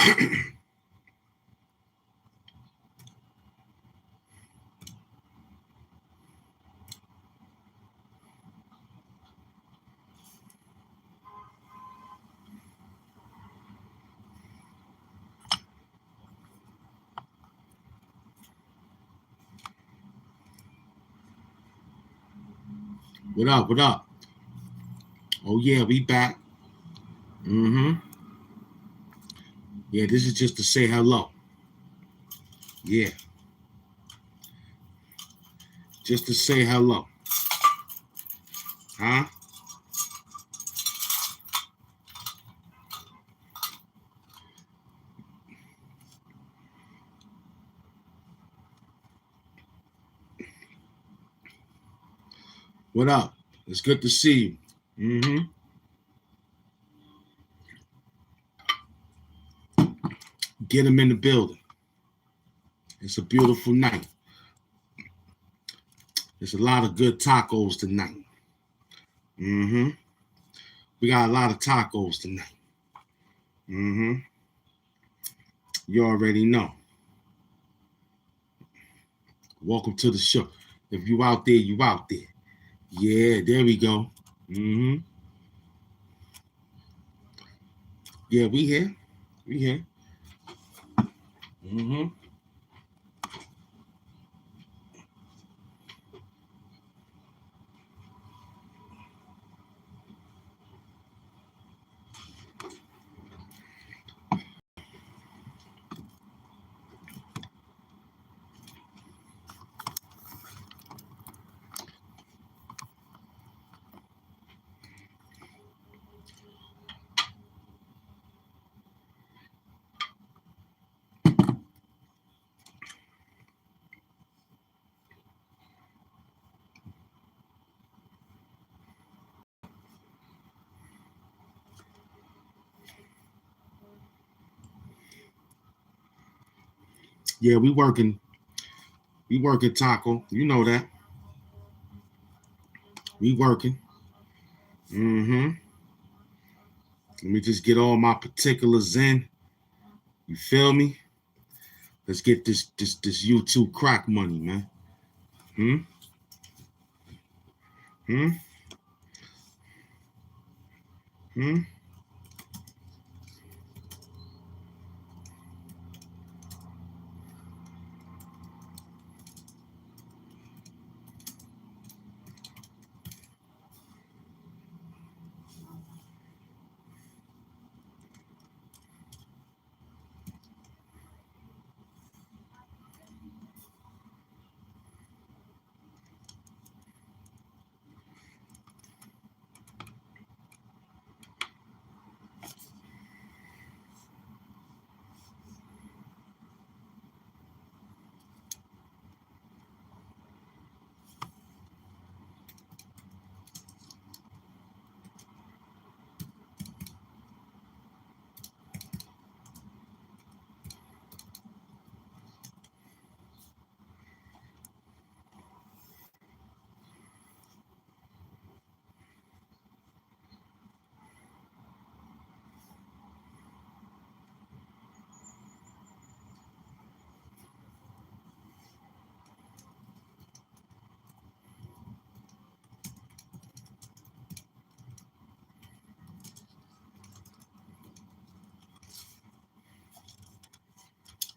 What up? What up? Oh yeah, we back. Mm-hmm. Yeah, this is just to say hello. Yeah, just to say hello. Huh? What up? It's good to see you. Mm-hmm. Get them in the building. It's a beautiful night. There's a lot of good tacos tonight. Mm-hmm. We got a lot of tacos tonight. Mm-hmm. You already know. Welcome to the show. If you out there, you out there. Yeah, there we go. Mm-hmm. Yeah, we here. We here. Mm-hmm. Yeah, we working. We working taco. You know that. We working. Mm-hmm. Let me just get all my particulars in. You feel me? Let's get this YouTube crack money, man. Hmm? Hmm? Hmm?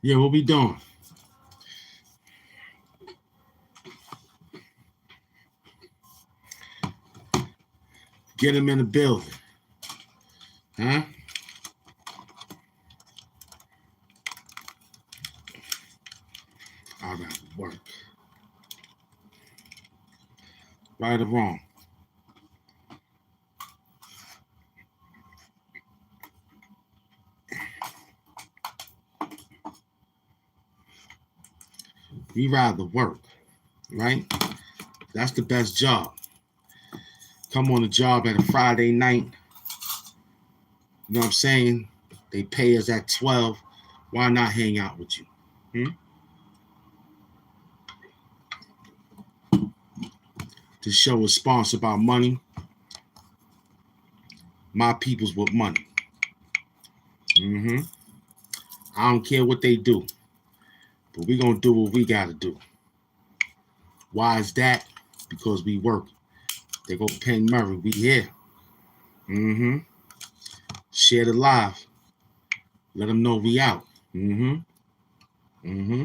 Yeah, what we doing? Get them in the building. Huh? I gotta work. Right or wrong? We rather work, right? That's the best job. Come on a job at a Friday night. You know what I'm saying? They pay us at 12. Why not hang out with you? Hmm? This show is sponsored by money. My people's with money. Mm-hmm. I don't care what they do, but we gonna do what we gotta do. Why is that? Because we work. They go Penn Murray. We here. Mm-hmm. Share the live. Let them know we out. Mm-hmm. Mm-hmm.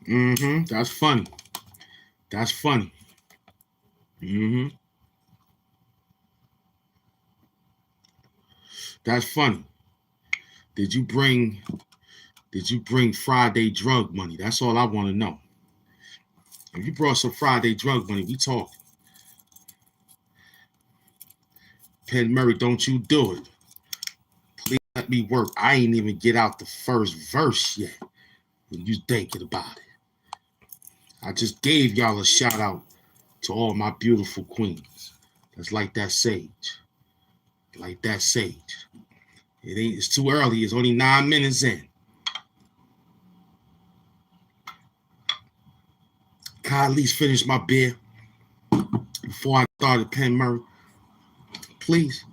Mm-hmm. That's funny. That's funny. Mm-hmm. That's funny. Did you bring Friday drug money? That's all I want to know. If you brought some Friday drug money, we talk. Penn Murray, don't you do it. Please let me work. I ain't even get out the first verse yet. When you thinking about it. I just gave y'all a shout out to all my beautiful queens. That's like that sage. Like that sage. It's too early. It's only 9 minutes in. Can I at least finish my beer before I started Penn Murray? Please.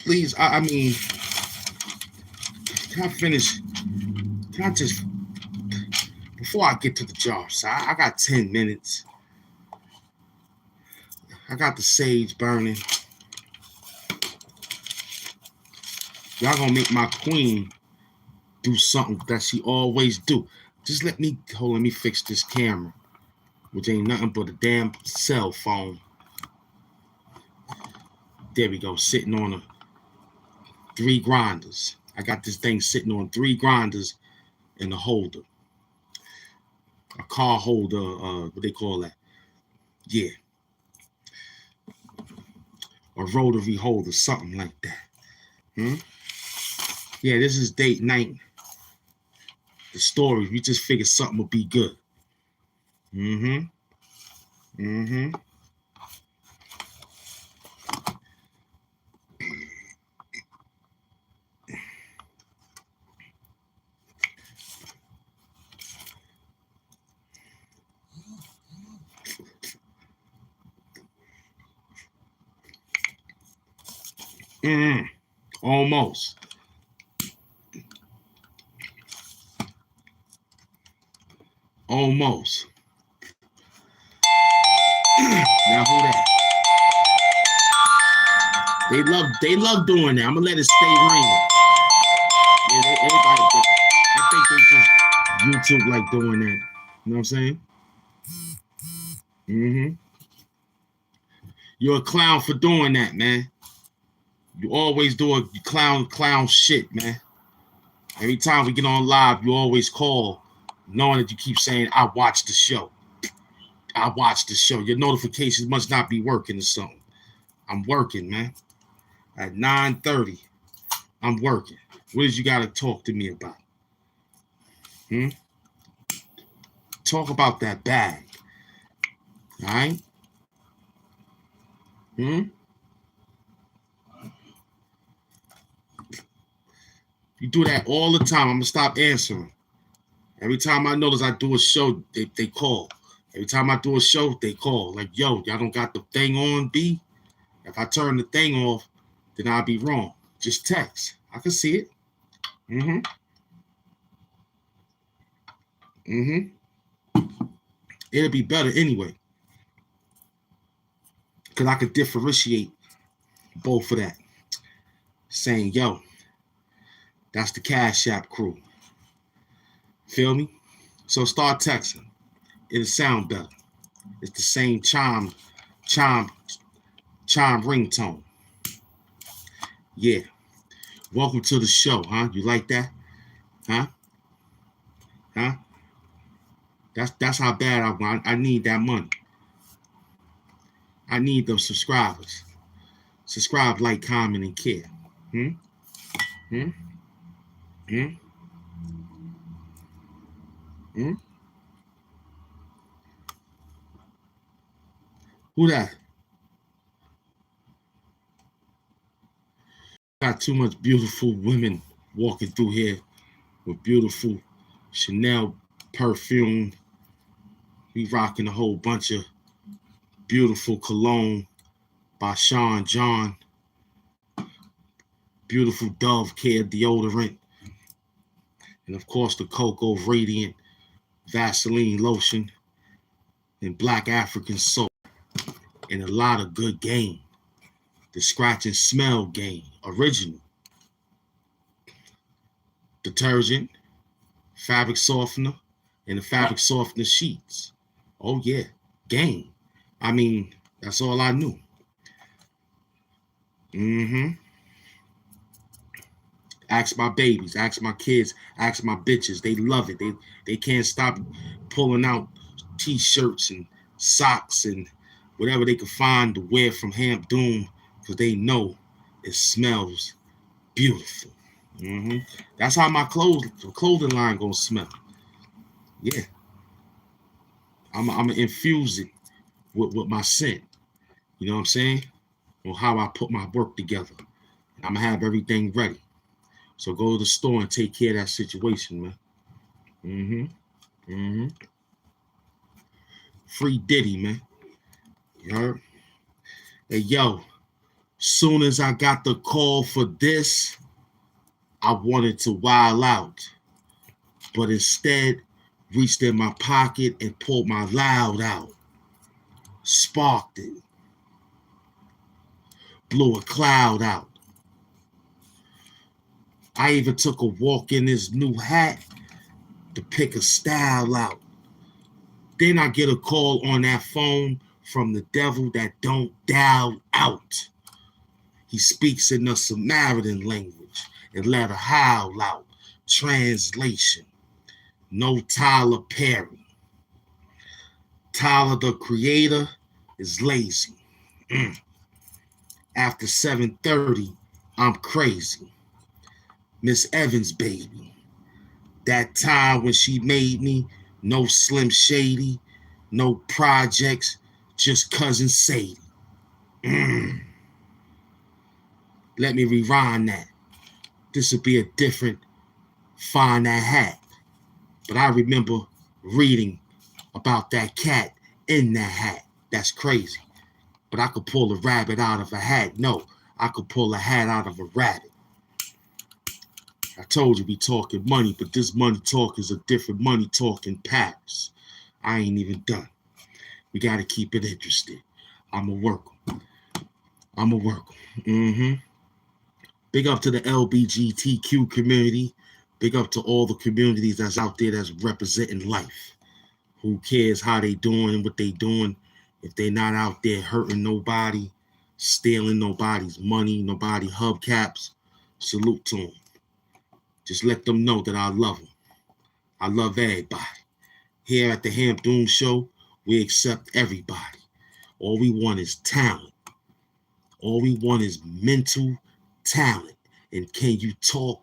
Please. I mean, can I finish? Can I just, before I get to the jar, so I got 10 minutes. I got the sage burning. Y'all gonna make my queen do something that she always do. Just let me fix this camera, which ain't nothing but a damn cell phone. There we go, sitting on 3 grinders. I got this thing sitting on 3 grinders and a holder. A car holder, what they call that? Yeah. A rotary holder, something like that. Yeah, this is date night. The story, we just figured something would be good. Mm-hmm. Mm-hmm. Mm-hmm. Almost. Almost. Now who that? They love doing that. I'm gonna let it stay ringing. Yeah, everybody. I think they just YouTube like doing that. You know what I'm saying? Mm-hmm. You're a clown for doing that, man. You always do a clown shit, man. Every time we get on live, you always call, knowing that you keep saying, I watched the show. I watched the show. Your notifications must not be working or something. I'm working, man. At 9:30, I'm working. What did you got to talk to me about? Talk about that bag. All right? You do that all the time. I'm going to stop answering. Every time I notice I do a show, they call. Every time I do a show, they call. Like, yo, y'all don't got the thing on, B? If I turn the thing off, then I'll be wrong. Just text. I can see it. Mm-hmm. Mm-hmm. It'll be better anyway. Because I could differentiate both of that. Saying, yo, that's the Cash App crew. Feel me? So start texting. It'll sound better. It's the same chime ringtone. Yeah. Welcome to the show, huh? You like that? Huh? Huh? That's how bad I want. I need that money. I need those subscribers. Subscribe, like, comment, and care. Hmm? Hmm? Hmm? Hmm? Who that? Got too much beautiful women walking through here with beautiful Chanel perfume. We rocking a whole bunch of Beautiful cologne by Sean John. Beautiful Dove Care deodorant. And of course the Cocoa Radiant Vaseline lotion and Black African soap. And a lot of good game. The Scratch and Smell game. Original. Detergent, fabric softener, and the fabric softener sheets. Oh yeah, game. I mean, that's all I knew. Ask my babies, ask my kids, ask my bitches. They love it. They can't stop pulling out t-shirts and socks and whatever they could find to wear from Hamp Doom because they know it smells beautiful. That's how my clothing line gonna smell. Yeah, I'm gonna infuse it with my scent. You know what I'm saying? On how I put my work together. I'm gonna have everything ready. So go to the store and take care of that situation, man. Free Diddy, man. You heard? Hey, yo, soon as I got the call for this, I wanted to wild out. But instead, reached in my pocket and pulled my loud out. Sparked it. Blew a cloud out. I even took a walk in this new hat to pick a style out. Then I get a call on that phone from the devil that don't dial out. He speaks in the Samaritan language and let a howl out. Translation. No Tyler Perry. Tyler the Creator is lazy. After 7:30, I'm crazy. Miss Evans, baby. That time when she made me, no Slim Shady, no projects, just cousin Sadie. Let me rewind that. This would be a different Find That Hat. But I remember reading about that cat in that hat. That's crazy. But I could pull a rabbit out of a hat. No, I could pull a hat out of a rabbit. I told you we talking money, but this money talk is a different money talk in Paris. I ain't even done. We got to keep it interesting. I'm going to work them. Big up to the LBGTQ community. Big up to all the communities that's out there that's representing life. Who cares how they doing and what they doing if they not out there hurting nobody, stealing nobody's money, nobody hubcaps. Salute to them. Just let them know that I love them. I love everybody. Here at the Hamp Doom Show, we accept everybody. All we want is talent. All we want is mental talent. And can you talk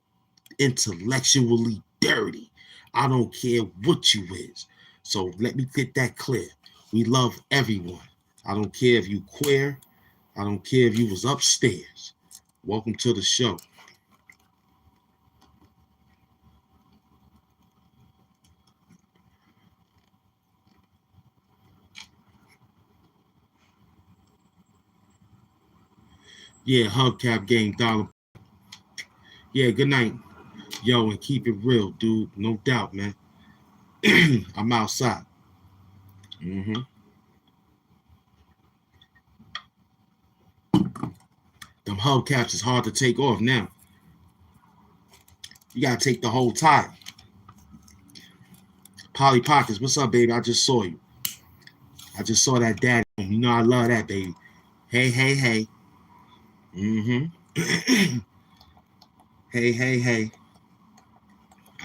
intellectually dirty? I don't care what you is. So let me get that clear. We love everyone. I don't care if you queer. I don't care if you was upstairs. Welcome to the show. Yeah, hubcap game, dollar. Yeah, good night. Yo, and keep it real, dude. No doubt, man. I'm outside. Them hubcaps is hard to take off now. You gotta take the whole tie. Polly Pockets, what's up, baby? I just saw you. I just saw that daddy. You know I love that, baby. Hey, hey, hey. Hey, hey, hey.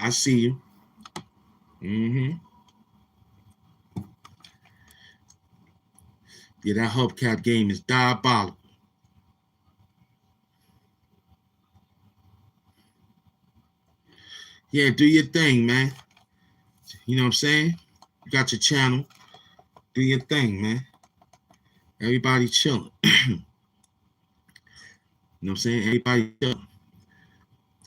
I see you. Yeah, that hubcap game is diabolical. Yeah, do your thing, man. You know what I'm saying? You got your channel. Do your thing, man. Everybody chilling. You know what I'm saying? Everybody chilling.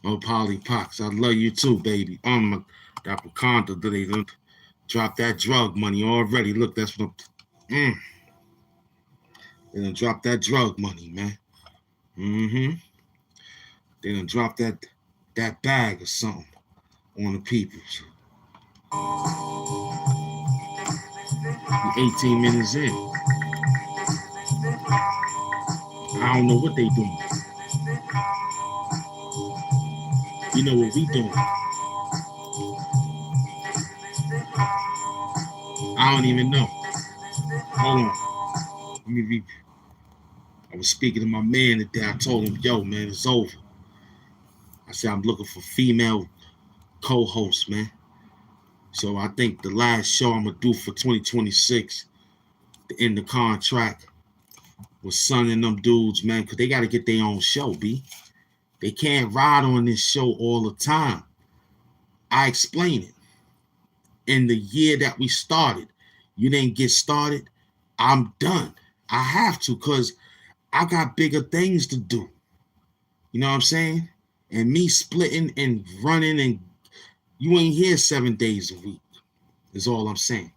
Oh, Polly Pox, I love you too, baby. That Wakanda today. Drop that drug money already. Look, that's what I'm. They done drop that drug money, man. Mm-hmm. They done drop that bag or something on the peoples. We 18 minutes in. I don't know what they doing. We know what we doing. I don't even know. Hold on. Let me read. I was speaking to my man today. I told him, yo, man, it's over. I said, I'm looking for female co-hosts, man. So I think the last show I'm going to do for 2026, to end the contract, with Son and them dudes, man, because they got to get their own show, B. They can't ride on this show all the time. I explain it. In the year that we started, you didn't get started, I'm done. I have to, because I got bigger things to do. You know what I'm saying? And me splitting and running, and you ain't here 7 days a week, is all I'm saying.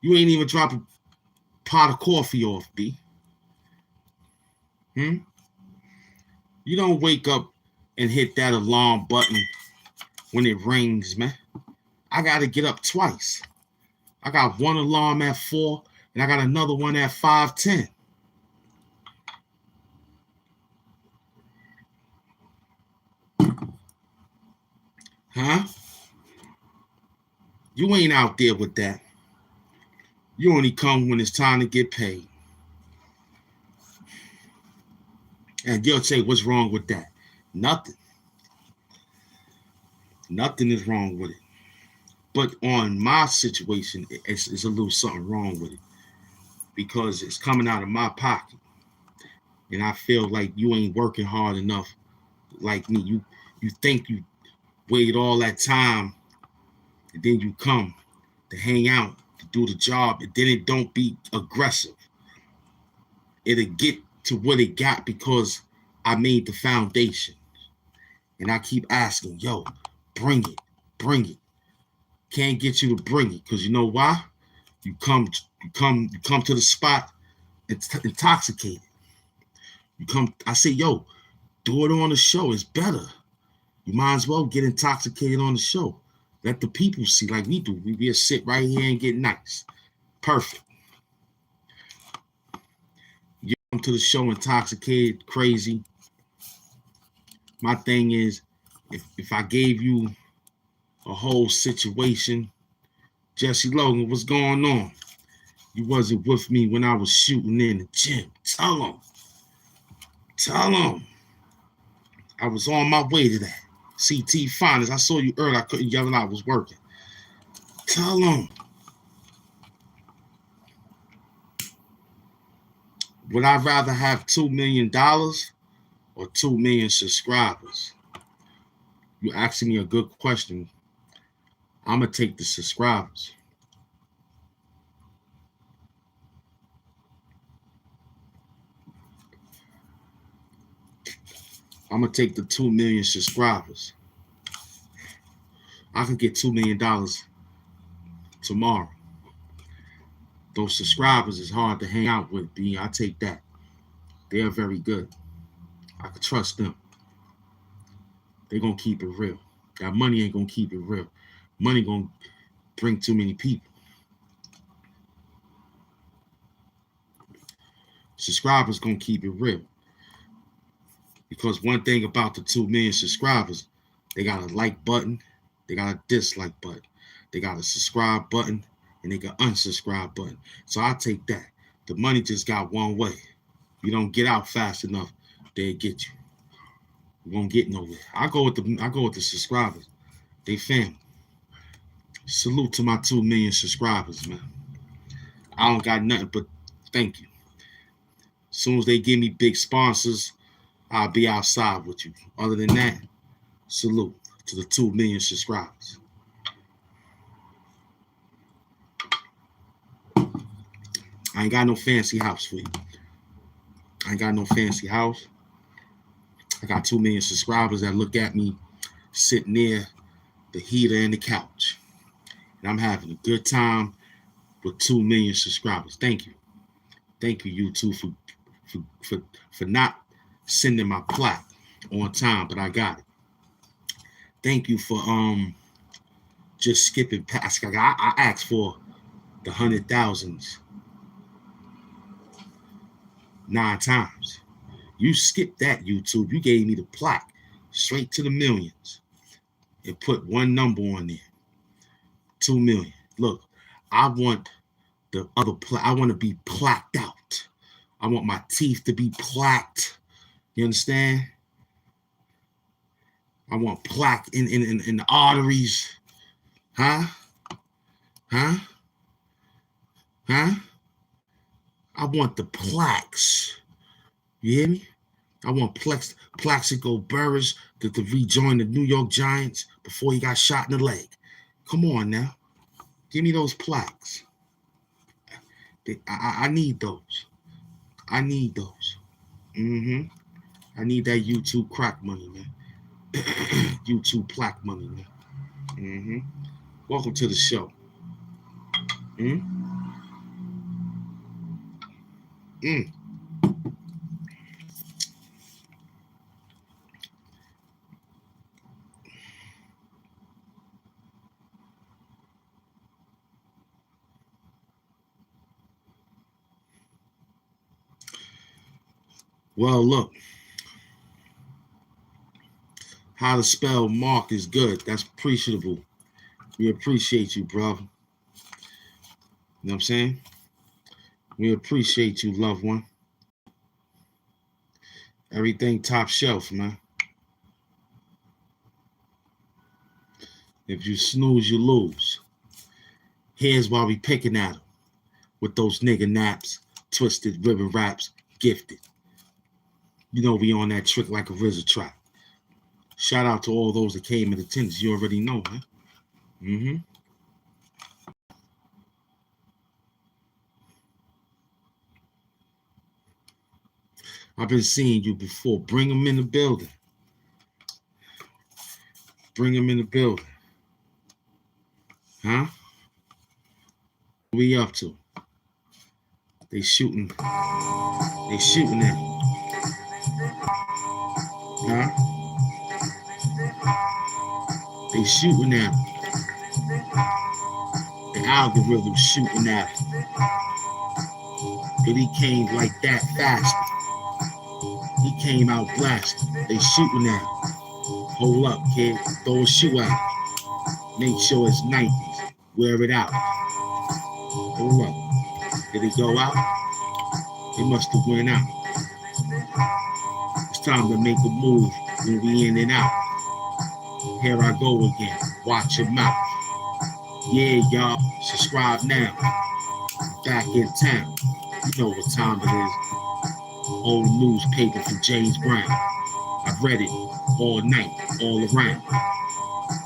You ain't even drop a pot of coffee off, B. You don't wake up and hit that alarm button when it rings, man. I got to get up twice. I got one alarm at 4, and I got another one at 5:10. Huh? You ain't out there with that. You only come when it's time to get paid. And you'll say, what's wrong with that? Nothing. Nothing is wrong with it. But on my situation, it's a little something wrong with it, because it's coming out of my pocket. And I feel like you ain't working hard enough like me. You think you wait all that time, and then you come to hang out, to do the job, and then it don't be aggressive. It'll get to what it got because I made the foundation. And I keep asking, yo, bring it, bring it. Can't get you to bring it, because you know why? You come to the spot intoxicated. You come, I say, yo, do it on the show. It's better. You might as well get intoxicated on the show. Let the people see, like we do. We just sit right here and get nice. Perfect. You come to the show intoxicated, crazy. My thing is, if I gave you a whole situation, Jesse Logan, what's going on? You wasn't with me when I was shooting in the gym. Tell him. Tell him. I was on my way to that. CT Finance. I saw you earlier. I couldn't yell out. I was working. Tell him. Would I rather have $2 million or 2 million subscribers? You asking me a good question. I'm going to take the subscribers. I'm going to take the 2 million subscribers. I can get $2 million tomorrow. Those subscribers is hard to hang out with, B. I take that. They are very good. I can trust them. They're going to keep it real. That money ain't going to keep it real. Money going to bring too many people. Subscribers going to keep it real. Because one thing about the 2 million subscribers, they got a like button, they got a dislike button, they got a subscribe button, and they got unsubscribe button. So I take that. The money just got one way. You don't get out fast enough, they'll get you. You won't get nowhere. I go with the subscribers. They family. Salute to my 2 million subscribers, man. I don't got nothing but thank you. As soon as they give me big sponsors, I'll be outside with you. Other than that, salute to the 2 million subscribers. I ain't got no fancy house for you. I ain't got no fancy house. I got 2 million subscribers that look at me sitting near the heater and the couch. And I'm having a good time with 2 million subscribers. Thank you. Thank you, YouTube, for not sending my plaque on time, but I got it. Thank you for just skipping past. I asked for the 100,000s 9 times. You skipped that, YouTube. You gave me the plaque straight to the millions and put one number on there. 2 million. Look, I want the other plaque. I want to be plaqued out. I want my teeth to be plaqued. You understand? I want plaque in the arteries. Huh? Huh? Huh? I want the plaques. You hear me? I want Plaxico Burress to rejoin the New York Giants before he got shot in the leg. Come on now. Give me those plaques. I need those. I need those. I need that YouTube crack money, man. YouTube plaque money, man. Welcome to the show. Well, look. How to spell Mark is good. That's appreciable. We appreciate you, brother. You know what I'm saying? We appreciate you, loved one. Everything top shelf, man. If you snooze, you lose. Here's why we picking at them with those nigga naps, twisted ribbon raps, gifted. You know we on that trick like a RZA track. Shout out to all those that came in attendance. You already know, man. I've been seeing you before. Bring them in the building. Bring them in the building. Huh? What we up to? They shooting. They shooting at me. Huh? They shooting at me. The algorithm shooting at him. But he came like that fast. He came out blasting. They shooting at him. Hold up, kid. Throw a shoe out. Make sure it's 90s. Wear it out. Hold up. Did it go out? It must have went out. It's time to make a move when we in and out. Here I go again. Watch your mouth. Yeah, y'all. Subscribe now. Back in town. You know what time it is. Old newspaper from James Brown. I've read it all night, all around.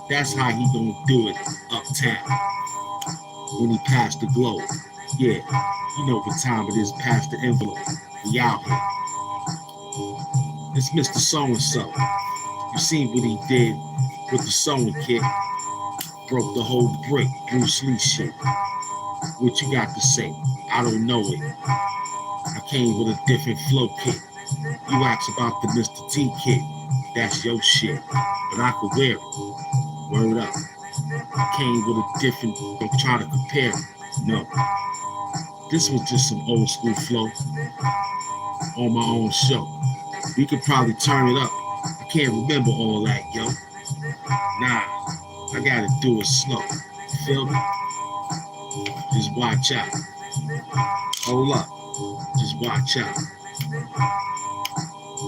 That's how he gonna do it uptown. When he passed the globe. Yeah, you know what time it is, past the envelope. We out here. It's Mr. So-and-so. You seen what he did with the sewing kit. Broke the whole brick, Bruce Lee shit. What you got to say? I don't know it. I came with a different flow kit. You asked about the Mr. T kit. That's your shit. But I could wear it. Word up. I came with a different, don't try to compare it. No. This was just some old school flow on my own show. We could probably turn it up. I can't remember all that, yo. Nah, I gotta do it slow. You feel me? Just watch out. Hold up. Just watch out.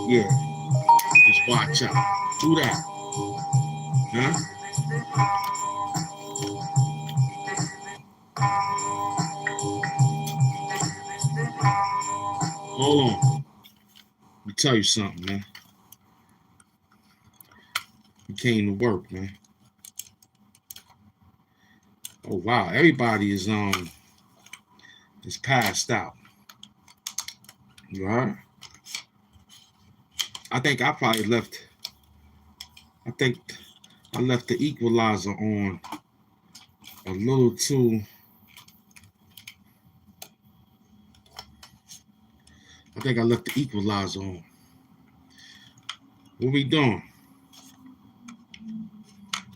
Yeah. Just watch out. Do that. Huh? Hold on. Let me tell you something, man. We came to work, man. Oh wow, everybody is passed out. You heard? I think I probably left. I think I left the equalizer on a little too I think I left the equalizer on. What we doing?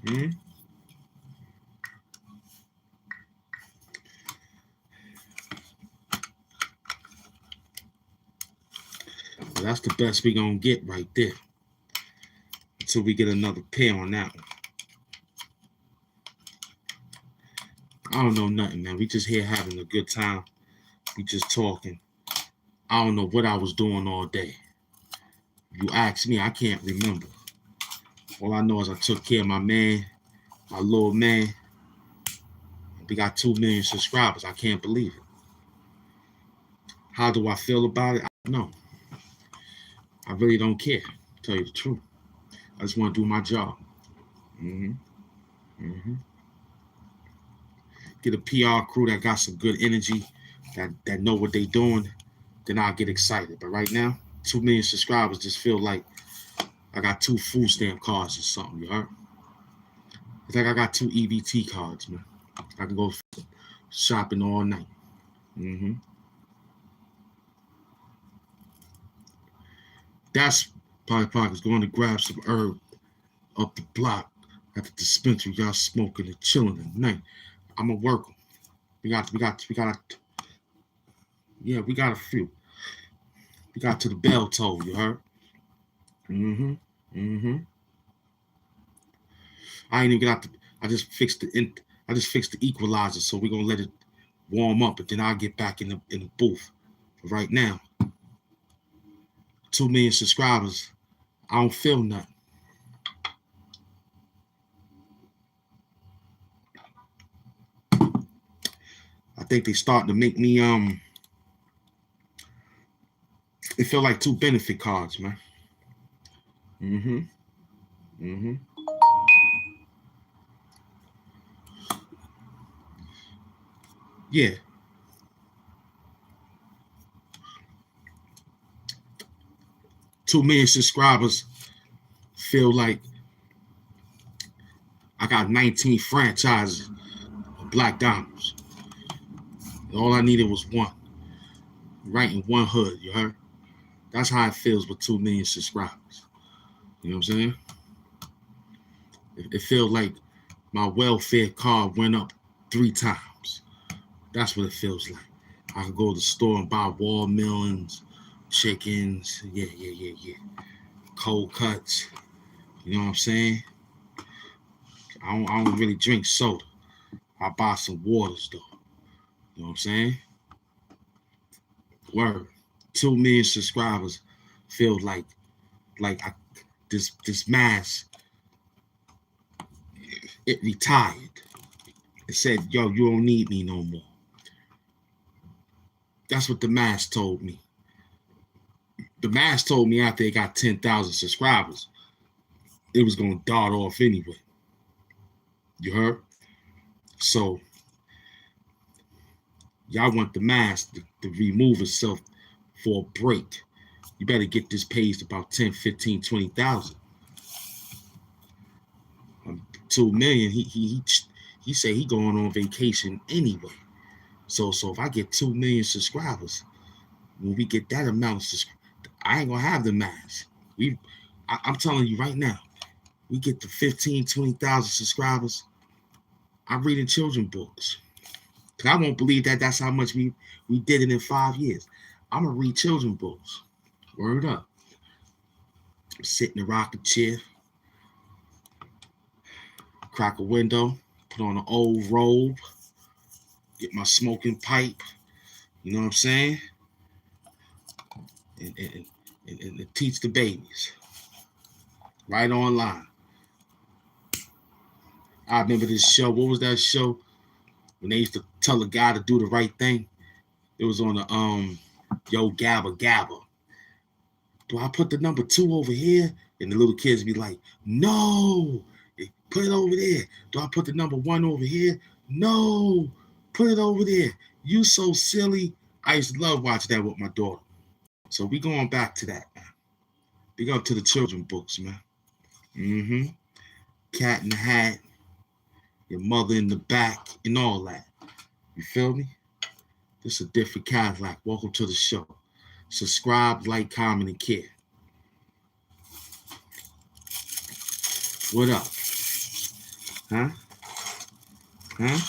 Well, that's the best we gonna get right there. Until we get another pair on that one. I don't know nothing, man. We just here having a good time. We just talking. I don't know what I was doing all day. You ask me, I can't remember. All I know is I took care of my man, my little man. We got 2 million subscribers. I can't believe it. How do I feel about it? I don't know. I really don't care, to tell you the truth. I just want to do my job. Get a PR crew that got some good energy, that know what they doing, then I'll get excited. But right now, 2 million subscribers just feel like I got 2 food stamp cards or something, you heard? It's like I got 2 EBT cards, man. I can go shopping all night. That's Polly Pockets going to grab some herb up the block at the dispensary. Y'all smoking and chilling at night. I'm gonna work them. We got yeah, we got a few. We got to the bell toll, you heard? I ain't even got I just fixed the equalizer, so we're gonna let it warm up, and then I'll get back in the booth. But right now, 2 million subscribers, I don't feel nothing. I think they starting to make me it feel like 2 benefit cards, man. Yeah. Two million subscribers feel like I got 19 franchises of Black Diamonds. All I needed was one. Right in one hood, you heard? That's how it feels with 2 million subscribers. You know what I'm saying? It feels like my welfare card went up 3 times. That's what it feels like. I can go to the store and buy watermelons, chickens, yeah. Cold cuts. You know what I'm saying? I don't really drink soda. I buy some waters though. You know what I'm saying? Word. 2 million subscribers feel like this mask, it retired. It said, yo, you don't need me no more. That's what the mask told me. The mask told me after it got 10,000 subscribers, it was going to dart off anyway. You heard? So, y'all want the mask to remove itself for a break. You better get this page to about 10, 15, 20,000. 2 million, he said he going on vacation anyway. So if I get 2 million subscribers, when we get that amount of subscribers, I ain't gonna have the mask. I'm telling you right now, we get to 15, 20,000 subscribers, I'm reading children books. Cause I won't believe that's how much we did it in 5 years. I'm gonna read children books. Word up. Sit in the rocking chair, crack a window, put on an old robe, get my smoking pipe, you know what I'm saying? And teach the babies. Right online. I remember this show. What was that show? When they used to tell a guy to do the right thing. It was on the Yo Gabba Gabba. Do I put the number 2 over here? And the little kids be like, no, put it over there. Do I put the number 1 over here? No, put it over there. You so silly. I used to love watching that with my daughter. So we going back to that, man. We go to the children books, man. Cat in the Hat, your mother in the back, and all that. You feel me? This is a different Cadillac. Welcome to the show. Subscribe, like, comment, and care. What up? Huh? Huh?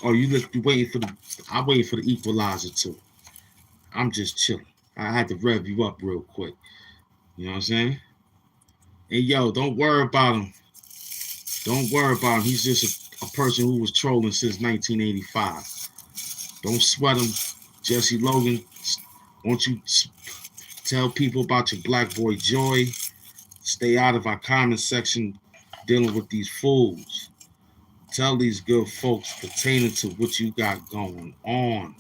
Oh, you waiting for I'm waiting for the equalizer too. I'm just chilling. I had to rev you up real quick. You know what I'm saying? Hey, yo, don't worry about him. Don't worry about him. He's just a person who was trolling since 1985. Don't sweat him. Jesse Logan, won't you tell people about your black boy Joy? Stay out of our comment section dealing with these fools. Tell these good folks pertaining to what you got going on.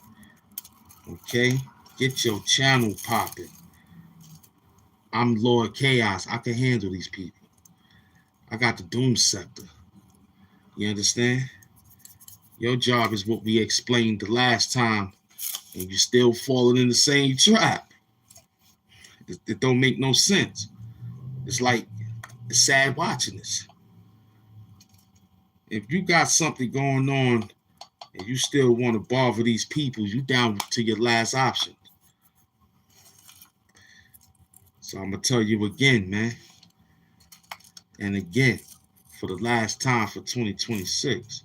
Okay? Get your channel popping. I'm Lord Chaos. I can handle these people. I got the Doom Scepter. You understand? Your job is what we explained the last time, and you're still falling in the same trap. It don't make no sense. It's like, it's sad watching this. If you got something going on and you still want to bother these people, you down to your last option. So I'm going to tell you again, man. And again, for the last time for 2026.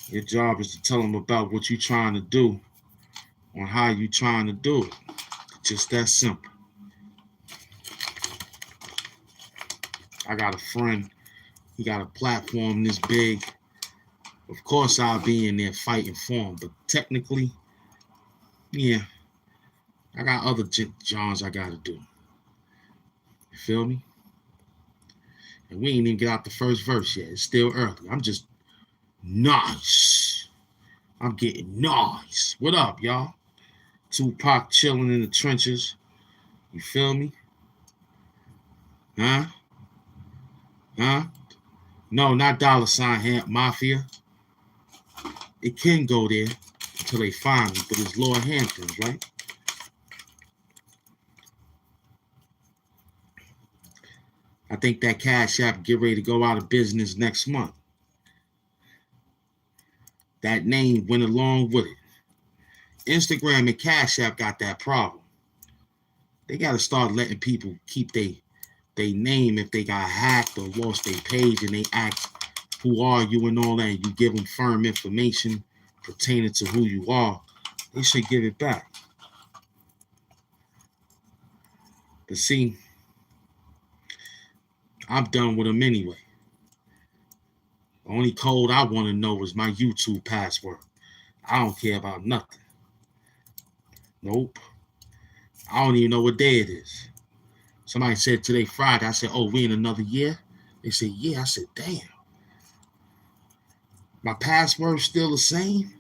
Your job is to tell them about what you're trying to do and how you're trying to do it. Just that simple. I got a friend. He got a platform this big. Of course, I'll be in there fighting for him. But technically, yeah, I got other jobs I got to do. You feel me? And we ain't even get out the first verse yet. It's still early. I'm just nice. I'm getting nice. What up, y'all? Tupac chilling in the trenches. You feel me? Huh? Huh? No, not $ HAMP Mafia. It can go there until they find me, but it's Lord Hamptons, right? I think that Cash App get ready to go out of business next month. That name went along with it. Instagram and Cash App got that problem. They got to start letting people keep their name if they got hacked or lost their page and they ask, who are you and all that, and you give them firm information pertaining to who you are, they should give it back. But see, I'm done with them anyway. The only code I want to know is my YouTube password. I don't care about nothing. Nope. I don't even know what day it is. Somebody said today Friday. I said, oh, we in another year? They said, yeah. I said, damn. My password's still the same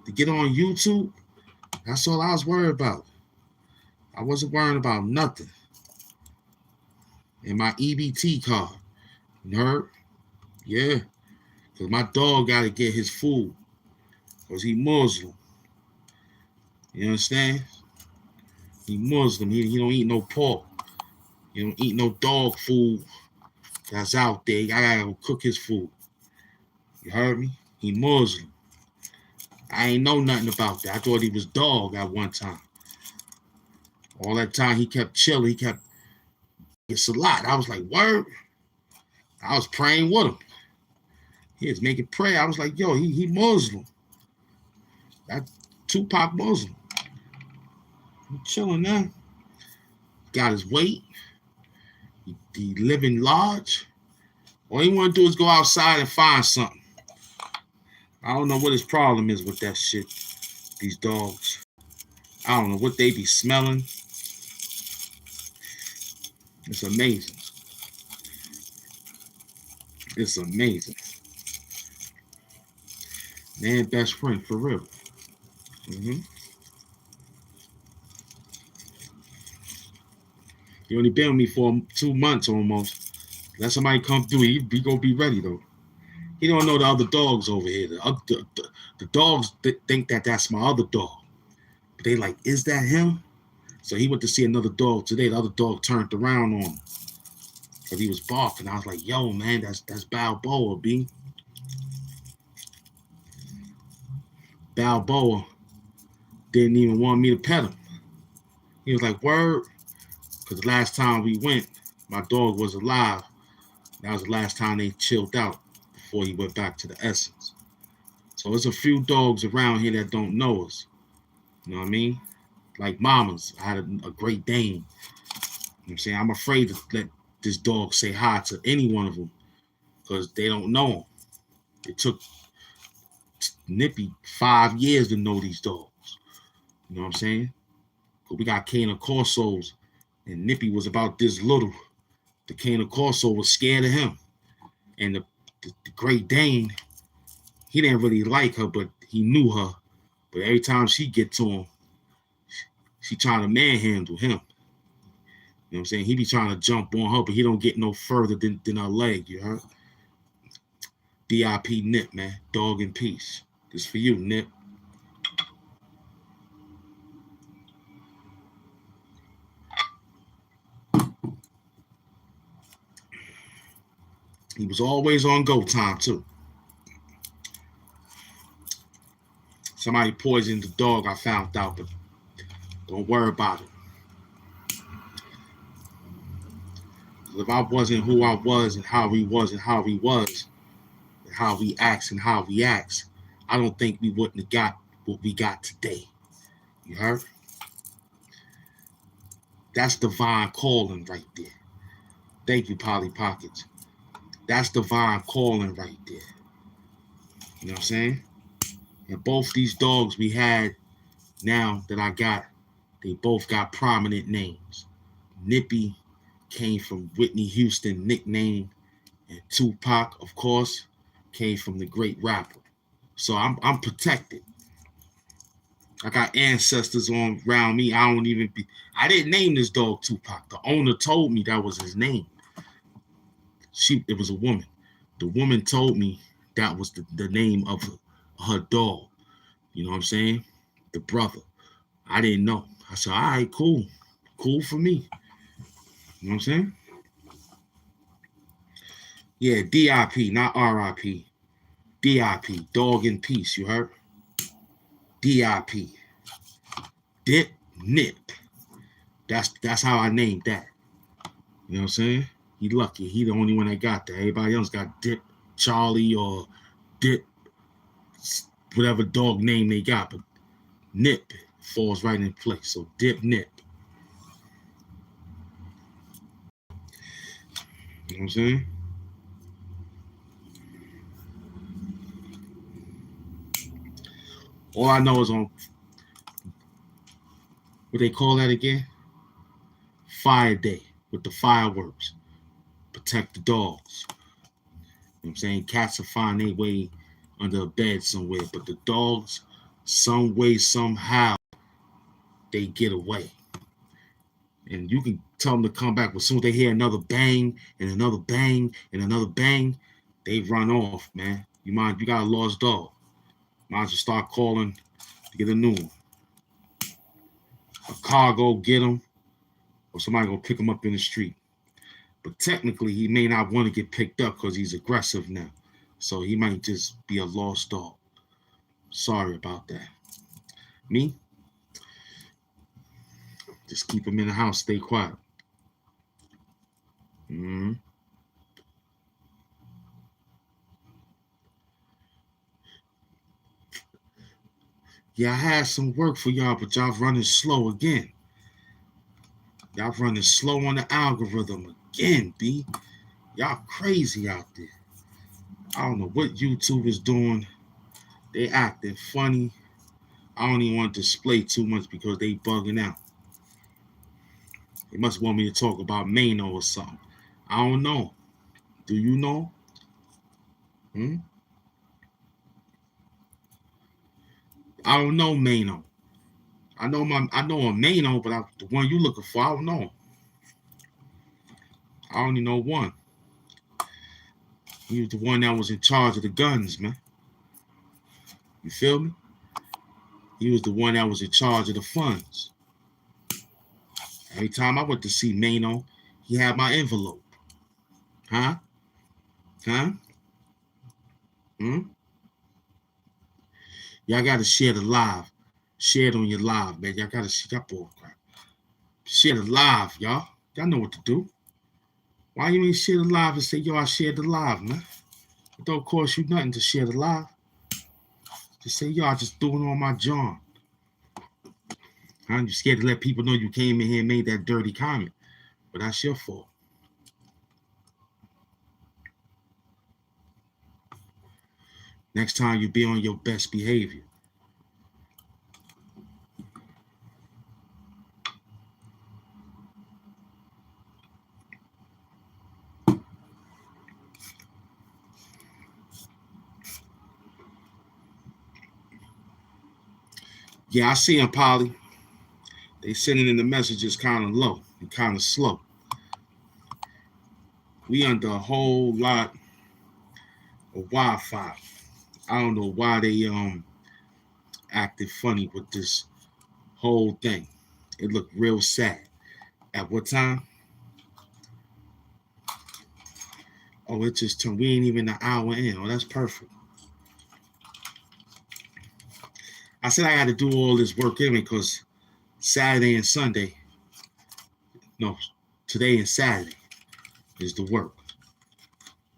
to get on YouTube? That's all I was worried about. I wasn't worrying about nothing. And my EBT card. Nerd. Yeah. Because my dog got to get his food. Because he Muslim. You understand? He Muslim. He don't eat no pork. He don't eat no dog food that's out there. I gotta go cook his food. You heard me? He Muslim. I ain't know nothing about that. I thought he was dog at one time. All that time he kept chilling. He kept, it's a lot. I was like, word? I was praying with him. He was making prayer. I was like, yo, he Muslim. That Tupac Muslim. He chilling now. Got his weight. He living large. All he want to do is go outside and find something. I don't know what his problem is with that shit. These dogs. I don't know what they be smelling. It's amazing. It's amazing. Man, best friend, for real. He only been with me for 2 months almost. Let somebody come through. He gonna be ready though. He don't know the other dogs over here. The dogs think that that's my other dog. But they like, is that him? So he went to see another dog today. The other dog turned around on him because he was barking. I was like, yo, man, that's Balboa, B. Balboa didn't even want me to pet him. He was like, word, because the last time we went, my dog was alive. That was the last time they chilled out before he went back to the essence. So there's a few dogs around here that don't know us. You know what I mean? Like Momma's. I had a Great Dane. You know what I'm saying? I'm afraid to let this dog say hi to any one of them because they don't know him. It took Nippy 5 years to know these dogs. You know what I'm saying? Because we got Cane Corsos, and Nippy was about this little. The Cane Corso was scared of him. And the Great Dane, he didn't really like her, but he knew her. But every time she get to him, she trying to manhandle him. You know what I'm saying? He be trying to jump on her, but he don't get no further than her leg, you heard? DIP Nip, man. Dog in peace. This for you, Nip. He was always on go time, too. Somebody poisoned the dog, I found out, but don't worry about it. If I wasn't who I was and how he was and how he was, and how he acts and how he acts, I don't think we wouldn't have got what we got today. You heard? That's divine calling right there. Thank you, Polly Pockets. That's divine calling right there. You know what I'm saying? And both these dogs we had now that I got, they both got prominent names. Nippy came from Whitney Houston nickname, and Tupac, of course, came from the great rapper. So I'm protected. I got ancestors on around me. I didn't name this dog Tupac. The owner told me that was his name. It was a woman. The woman told me that was the name of her dog. You know what I'm saying? The brother. I didn't know. I said, all right, cool. Cool for me. You know what I'm saying? Yeah, DIP, not RIP. DIP, dog in peace, you heard? DIP. Dip Nip. That's how I named that. You know what I'm saying? He lucky. He the only one that got that. Everybody else got Dip Charlie or Dip whatever dog name they got, but Nip falls right in place. So Dip Nip. You know what I'm saying? All I know is on what they call that again? Fire Day with the fireworks. Protect the dogs. You know what I'm saying? Cats will find their way under a bed somewhere, but the dogs, some way, somehow, they get away. And you can tell them to come back, but as soon as they hear another bang and another bang and another bang, they run off, man. You got a lost dog. Might as well start calling to get a new one. A car go get him, or somebody go pick him up in the street. But technically, he may not want to get picked up because he's aggressive now. So he might just be a lost dog. Sorry about that. Me, just keep him in the house, stay quiet. Mm-hmm. Yeah, I had some work for y'all, but y'all running slow again. Y'all running slow on the algorithm again, B. Y'all crazy out there. I don't know what YouTube is doing. They acting funny. I don't even want to display too much because they bugging out. They must want me to talk about Mano or something. I don't know. Do you know? Hmm? I don't know Mano. I know a Mano, but the one you looking for, I don't know. I only know one. He was the one that was in charge of the guns, man. You feel me? He was the one that was in charge of the funds. Every time I went to see Mano, he had my envelope. Huh? Huh? Hmm? Y'all got to share the live. Share it on your live, man. Y'all gotta see that bull crap. Share the live, y'all. Y'all know what to do. Why you ain't share the live and say, yo, I shared the live, man? It don't cost you nothing to share the live. Just say, yo, I just doing all my John. You scared to let people know you came in here and made that dirty comment. But that's your fault. Next time you be on your best behavior. Yeah, I see them, Polly. They sending in the messages kind of low and kind of slow. We under a whole lot of Wi-Fi. I don't know why they acted funny with this whole thing. It looked real sad. At what time? Oh, it just turned. We ain't even an hour in. Oh, that's perfect. I said I got to do all this work anyway because Saturday and Sunday. No, today and Saturday is the work.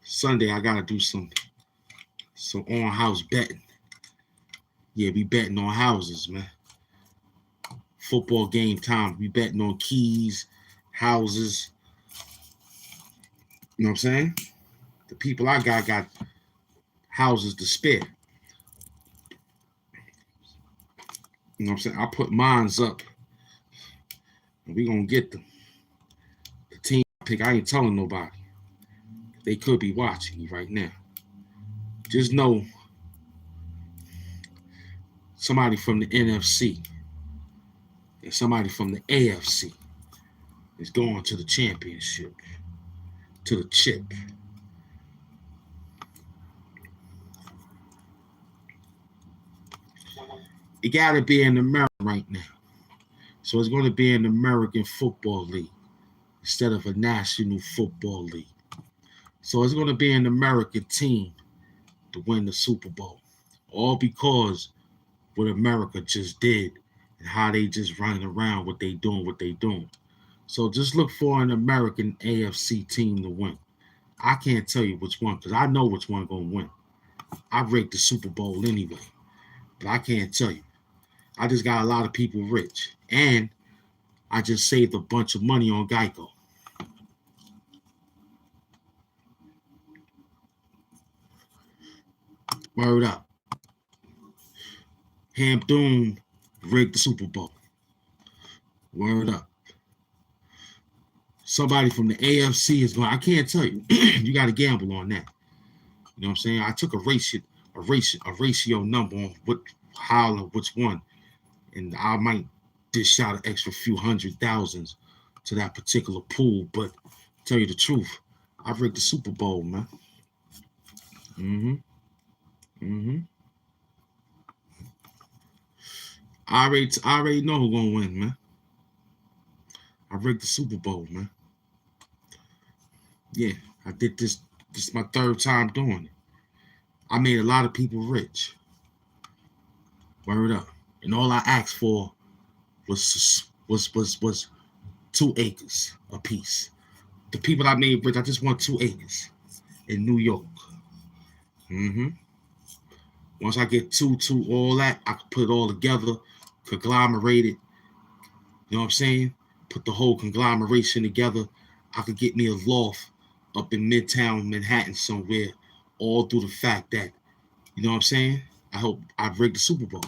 Sunday I gotta do some on house betting. Yeah, we betting on houses, man. Football game time. We betting on keys, houses. You know what I'm saying? The people I got houses to spare. You know what I'm saying? I put mines up. And we gonna get them. The team pick, I ain't telling nobody. They could be watching me right now. Just know somebody from the NFC and somebody from the AFC is going to the championship, to the chip. It got to be in America right now. So it's going to be an American Football League instead of a National Football League. So it's going to be an American team to win the Super Bowl. All because what America just did and how they just running around what they doing. So just look for an American AFC team to win. I can't tell you which one because I know which one going to win. I rigged the Super Bowl anyway, but I can't tell you. I just got a lot of people rich. And I just saved a bunch of money on Geico. Word up. HAMP Doom rigged the Super Bowl. Word up. Somebody from the AFC is going, I can't tell you. You got to gamble on that. You know what I'm saying? I took a ratio number on how and which one. And I might dish out an extra few hundred thousands to that particular pool. But tell you the truth, I rigged the Super Bowl, man. I already know who's gonna win, man. I rigged the Super Bowl, man. Yeah, I did this. This is my third time doing it. I made a lot of people rich. Word up. And all I asked for was 2 acres a piece. The people I made rich, I just want 2 acres in New York. Once I get two, all that, I can put it all together, conglomerate it. You know what I'm saying? Put the whole conglomeration together. I could get me a loft up in Midtown Manhattan somewhere, all through the fact that, you know what I'm saying? I hope I rigged the Super Bowl.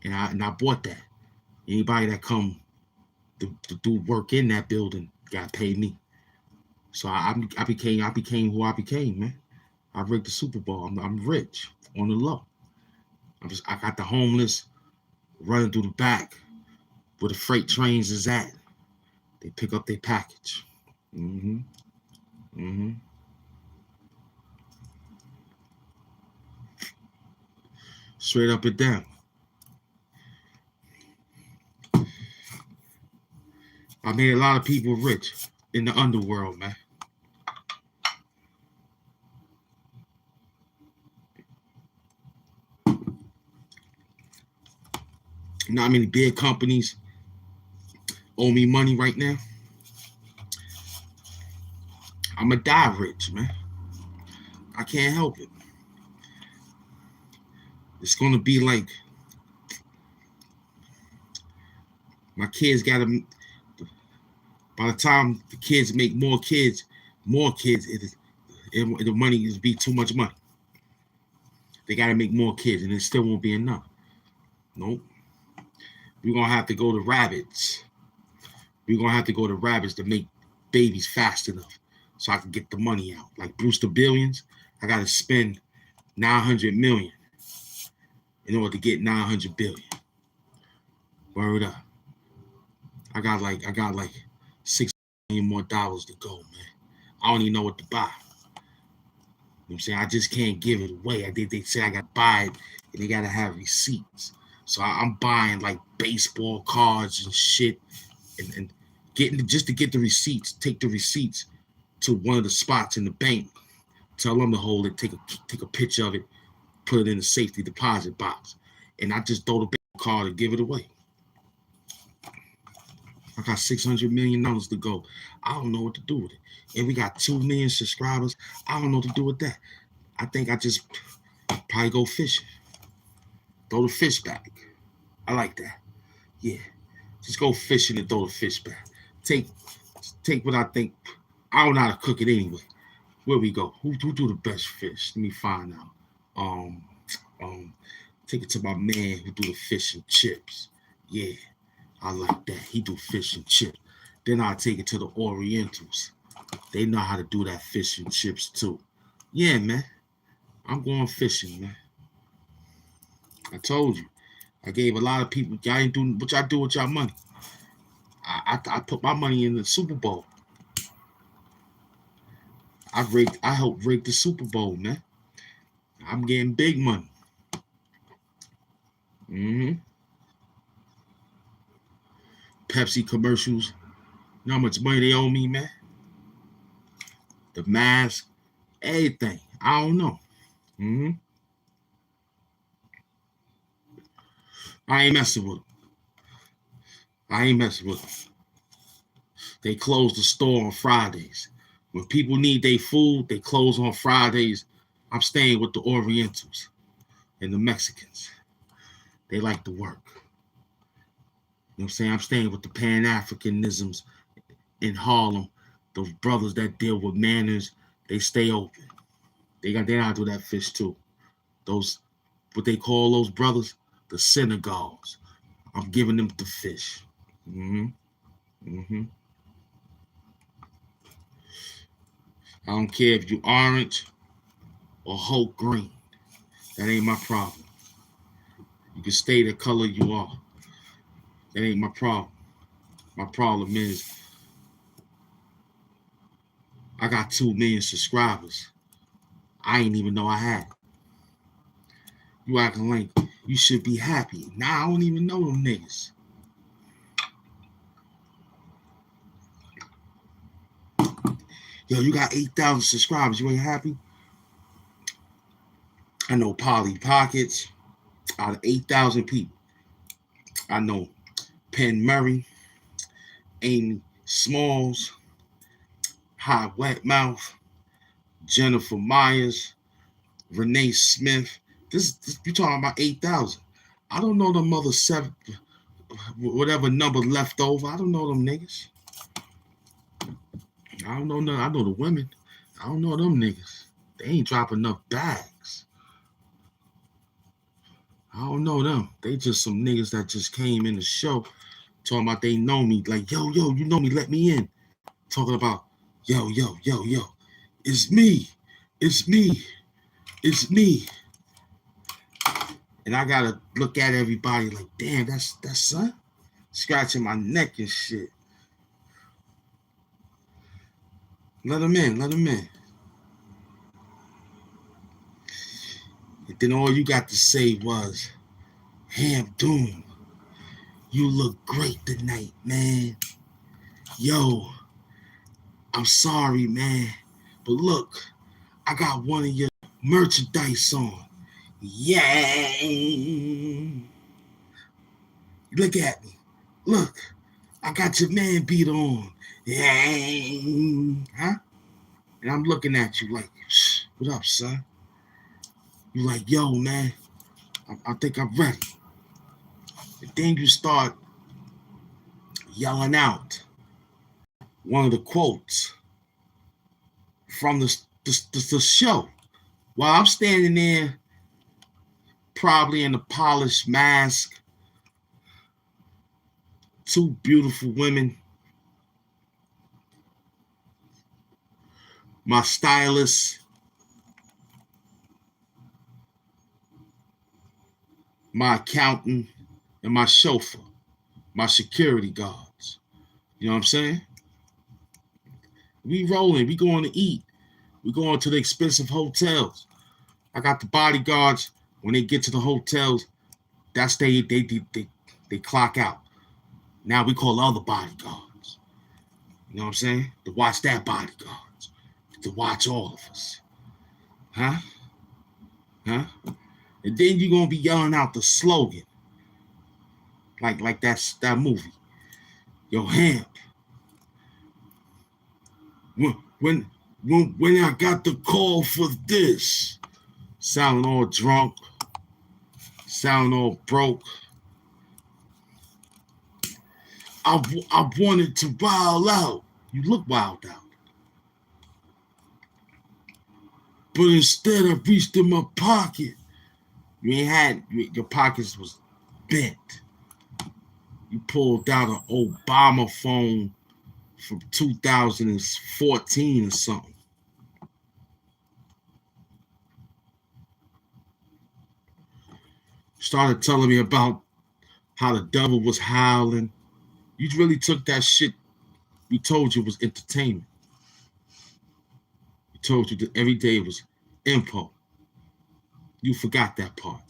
And I bought that. Anybody that come to do work in that building got to pay me. So I became who I became, man. I rigged the Super Bowl. I'm rich on the low. I got the homeless running through the back where the freight trains is at. They pick up their package. Straight up and down. I made a lot of people rich in the underworld, man. Not many big companies owe me money right now. I'ma die rich, man. I can't help it. It's gonna be like my kids gotta. By the time the kids make more kids, the money is be too much money. They gotta make more kids, and it still won't be enough. Nope. We're gonna have to go to rabbits. We're gonna have to go to rabbits to make babies fast enough, so I can get the money out. Like Brewster Billions, I gotta spend 900 million in order to get 900 billion. Word up. I got like $6 million more to go, man. I don't even know what to buy. You know what I'm saying? I just can't give it away. They say I gotta buy it and they gotta have receipts. So I'm buying like baseball cards and shit and getting just to get the receipts, take the receipts to one of the spots in the bank, tell them to hold it, take a picture of it, put it in the safety deposit box. And I just throw the bank card and give it away. I got $600 million to go. I don't know what to do with it. And we got 2 million subscribers. I don't know what to do with that. I think I just probably go fishing. Throw the fish back. I like that. Yeah. Just go fishing and throw the fish back. Take what I think. I don't know how to cook it anyway. Where we go? Who do the best fish? Let me find out. Take it to my man who do the fish and chips. Yeah. I like that. He do fish and chips. Then I'll take it to the Orientals. They know how to do that fish and chips too. Yeah, man. I'm going fishing, man. I told you. I gave a lot of people. Y'all ain't doing what y'all do with y'all money. I put my money in the Super Bowl. I helped rig the Super Bowl, man. I'm getting big money. Pepsi commercials. You know how much money they owe me, man? The mask, everything. I don't know. I ain't messing with them. They close the store on Fridays. When people need their food, they close on Fridays. I'm staying with the Orientals and the Mexicans. They like to work. You know what I'm saying? I'm staying with the Pan-Africanisms in Harlem. Those brothers that deal with manners, they stay open. They know how to do that fish too. Those, what they call those brothers, the synagogues. I'm giving them the fish. I don't care if you orange or Hulk green. That ain't my problem. You can stay the color you are. That ain't my problem. My problem is I got 2 million subscribers. I ain't even know I had. You acting like you should be happy. Nah, I don't even know them niggas. Yo, you got 8,000 subscribers. You ain't happy? I know Polly Pockets out of 8,000 people. I know Penn Murray, Amy Smalls, Hot Wet Mouth, Jennifer Myers, Renee Smith. This you talking about 8,000. I don't know them other 7, whatever number left over. I don't know them niggas. I don't know none. I know the women. I don't know them niggas. They ain't dropping enough bags. I don't know them. They just some niggas that just came in the show talking about they know me. Like, yo, you know me, let me in. Talking about, yo. It's me. It's me. It's me. And I gotta look at everybody like, damn, that's son. Scratching my neck and shit. Let him in. And then all you got to say was, HAMP Doom, you look great tonight, man. Yo, I'm sorry, man. But look, I got one of your merchandise on. Yeah. Look at me. Look, I got your man beat on. Yeah. Huh? And I'm looking at you like, shh, what up, son? You like, yo, man, I think I'm ready. And then you start yelling out one of the quotes from the show. While I'm standing there, probably in a polished mask, two beautiful women, my stylist, my accountant, and my chauffeur, my security guards. You know what I'm saying? We rolling, we going to eat, we going to the expensive hotels. I got the bodyguards. When they get to the hotels, that's they clock out. Now we call other bodyguards. You know what I'm saying? To watch that bodyguards. To watch all of us. Huh? Huh? And then you're gonna be yelling out the slogan. Like that movie. Yo, HAMP. When when I got the call for this, sounding all drunk, sounding all broke. I wanted to wild out. You look wild out. But instead I reached in my pocket. You ain't had, your pockets was bent. You pulled out an Obama phone from 2014 or something. Started telling me about how the devil was howling. You really took that shit we told you was entertainment. We told you that every day was info. You forgot that part.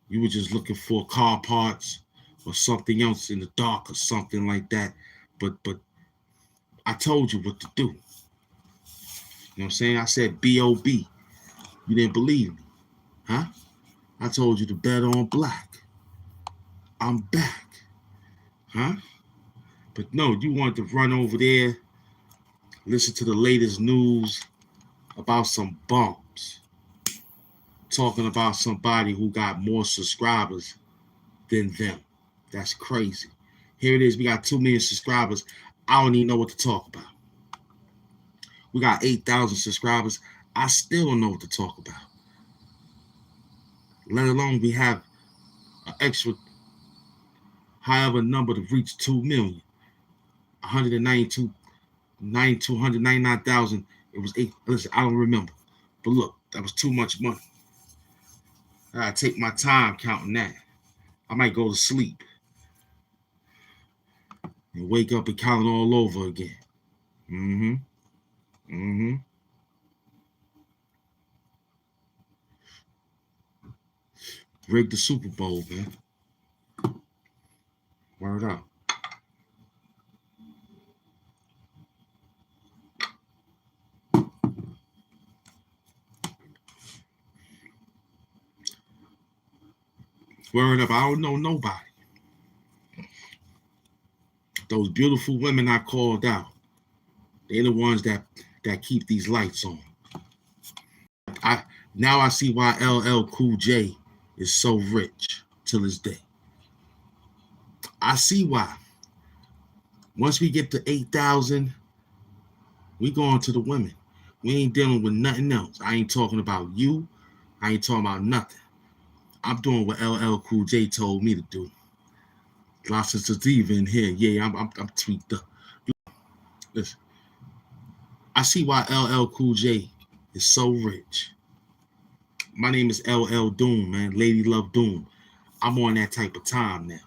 You were just looking for car parts or something else in the dark or something like that. But I told you what to do. You know what I'm saying? I said B.O.B. You didn't believe me. Huh? I told you to bet on black. I'm back. Huh? But no, you wanted to run over there, listen to the latest news about some bumps. Talking about somebody who got more subscribers than them. That's crazy. Here it is. We got 2 million subscribers. I don't even know what to talk about. We got 8,000 subscribers. I still don't know what to talk about. Let alone we have an extra, however, number to reach 2 million. 199,000. It was 8. Listen, I don't remember. But look, that was too much money. I gotta take my time counting that. I might go to sleep and wake up and count it all over again. Mm-hmm. Mm-hmm. Rig the Super Bowl, man. Word up. Word up. I don't know nobody. Those beautiful women I called out, they're the ones that keep these lights on. I Now I see why LL Cool J is so rich till this day. I see why. Once we get to 8,000, we going to the women. We ain't dealing with nothing else. I ain't talking about you. I ain't talking about nothing. I'm doing what LL Cool J told me to do. Lots of sativa in here. Yeah, I'm tweaked up. Listen, I see why LL Cool J is so rich. My name is LL Doom, man. Lady Love Doom. I'm on that type of time now.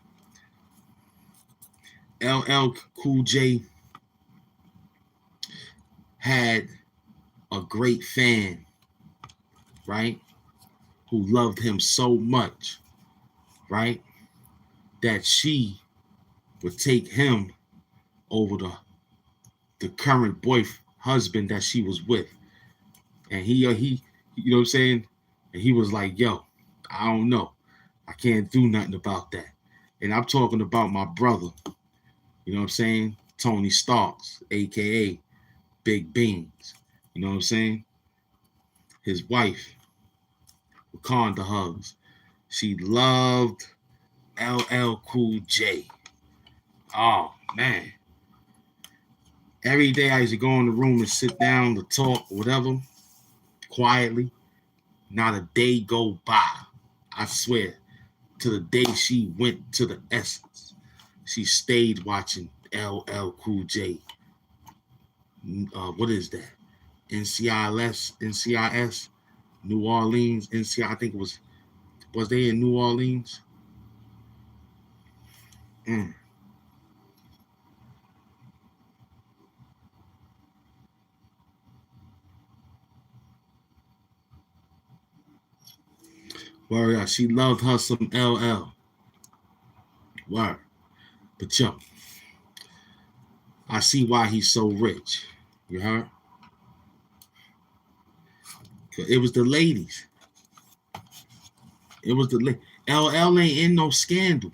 LL Cool J had a great fan, right? Who loved him so much, right? That she would take him over the current husband that she was with. And he you know what I'm saying? And he was like, yo, I don't know. I can't do nothing about that. And I'm talking about my brother, you know what I'm saying? Tony Starks, aka Big Beans. You know what I'm saying? His wife, Wakanda Hugs. She loved LL Cool J. Oh man. Every day I used to go in the room and sit down to talk, whatever, quietly. Not a day go by. I swear. To the day she went to the Essence. She stayed watching LL Cool J. What is that? NCIS, New Orleans, NCI. I think it was they in New Orleans? Mm. Word, she loved her some LL. Word. But yo, I see why he's so rich. You heard? It was the ladies. It was the LL ain't in no scandal.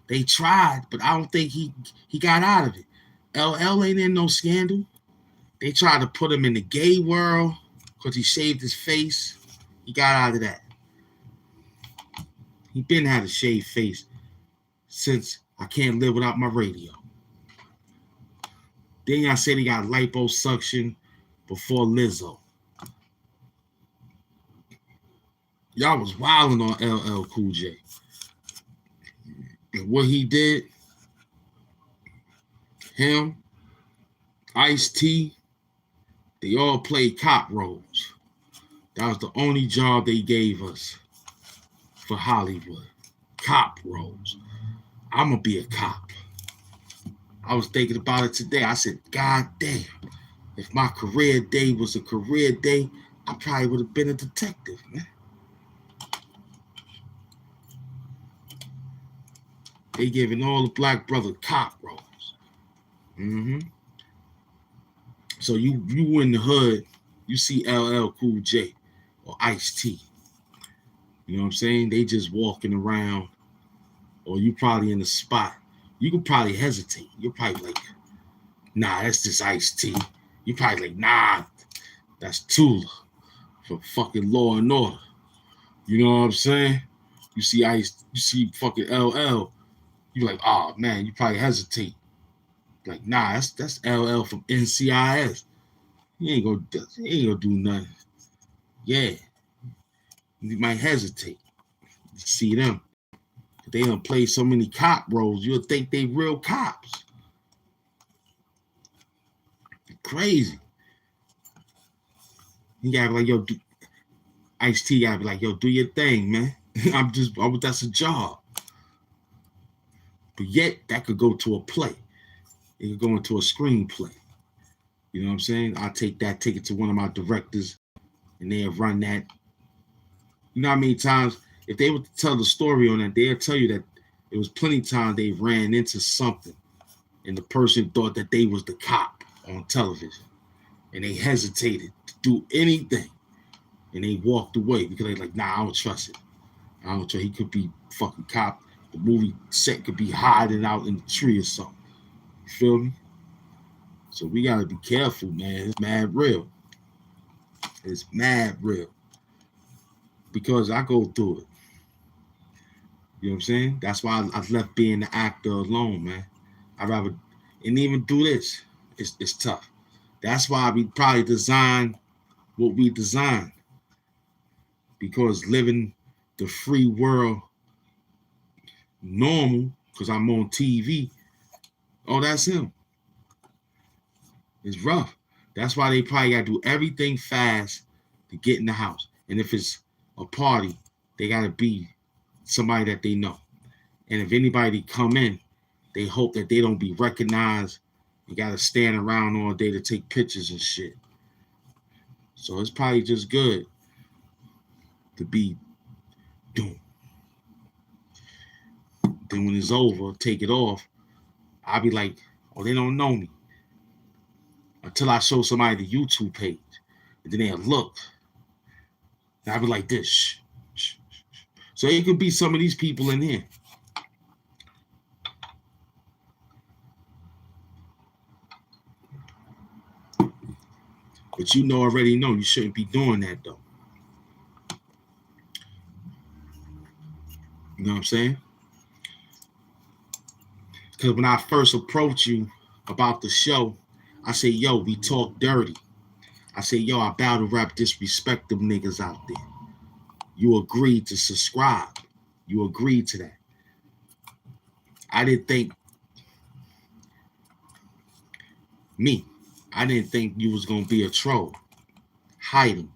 They tried, but I don't think he got out of it. LL ain't in no scandal. They tried to put him in the gay world because he shaved his face. He got out of that. He been had a shaved face since I Can't Live Without My Radio. Then y'all said he got liposuction before Lizzo. Y'all was wilding on LL Cool J. And what he did, him, Ice-T, they all played cop roles. That was the only job they gave us for Hollywood. Cop roles. I'm going to be a cop. I was thinking about it today. I said, God damn, if my career day was a career day, I probably would have been a detective, man. They giving all the black brother cop roles. Mm-hmm. So you in the hood, you see LL Cool J or Ice-T. You know what I'm saying? They just walking around, or you probably in a spot. You could probably hesitate. You're probably like, nah, that's just Ice-T. You probably like, nah, that's Tula from fucking Law and Order. You know what I'm saying? You see fucking LL. You like, oh man, you probably hesitate. Like, nah, that's LL from NCIS. He ain't gonna do nothing. Yeah, you might hesitate. You see them. They don't play so many cop roles. You'll think they real cops. Crazy. You gotta be like, yo, Ice-T gotta be like, yo, do your thing, man. That's a job. But yet, that could go to a play. It could go into a screenplay. You know what I'm saying? I'll take it to one of my directors, and they'll run that. You know how many times, if they were to tell the story on that, they'll tell you that it was plenty of times they ran into something, and the person thought that they was the cop on television, and they hesitated to do anything, and they walked away because they like, nah, I don't trust it. I don't trust. He could be fucking cop. The movie set could be hiding out in the tree or something. You feel me? So we gotta be careful, man. It's mad real. It's mad real. Because I go through it. You know what I'm saying? That's why I left being the actor alone, man. I'd rather, and even do this. It's tough. That's why we probably designed what we designed. Because living the free world normal, because I'm on TV, oh, that's him. It's rough. That's why they probably got to do everything fast to get in the house. And if it's a party, they got to be somebody that they know. And if anybody come in, they hope that they don't be recognized. You got to stand around all day to take pictures and shit. So it's probably just good to be doing. Then when it's over, take it off. I'll be like, oh, they don't know me. Until I show somebody the YouTube page. And then they'll look. And I'll be like this. Shh, shh, shh. So it could be some of these people in here. But you already know you shouldn't be doing that though. You know what I'm saying? Because when I first approached you about the show, I say, yo, we talk dirty. I say, yo, I battle rap disrespect them niggas out there. You agreed to subscribe. You agreed to that. I didn't think me. I didn't think you was gonna be a troll, hiding.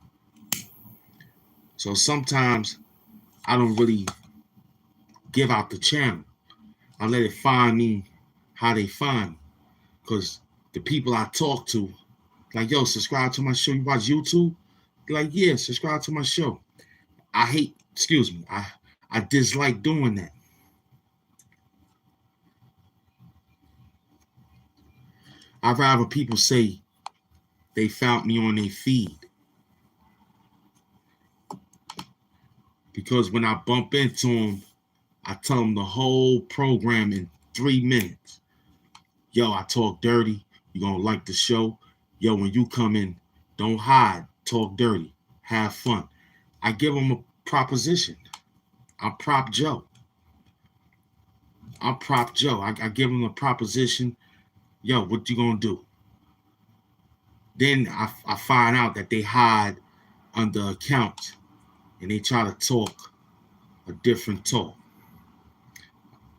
So sometimes I don't really give out the channel. I let it find me how they find me. Because the people I talk to, like, yo, subscribe to my show. You watch YouTube? They're like, yeah, subscribe to my show. I dislike doing that. I'd rather people say they found me on their feed. Because when I bump into them, I tell them the whole program in 3 minutes. Yo, I talk dirty. You're going to like the show. Yo, when you come in, don't hide. Talk dirty. Have fun. I give them a proposition. I'm Prop Joe. I give them a proposition. Yo, what you going to do? Then I find out that they hide under accounts and they try to talk a different talk.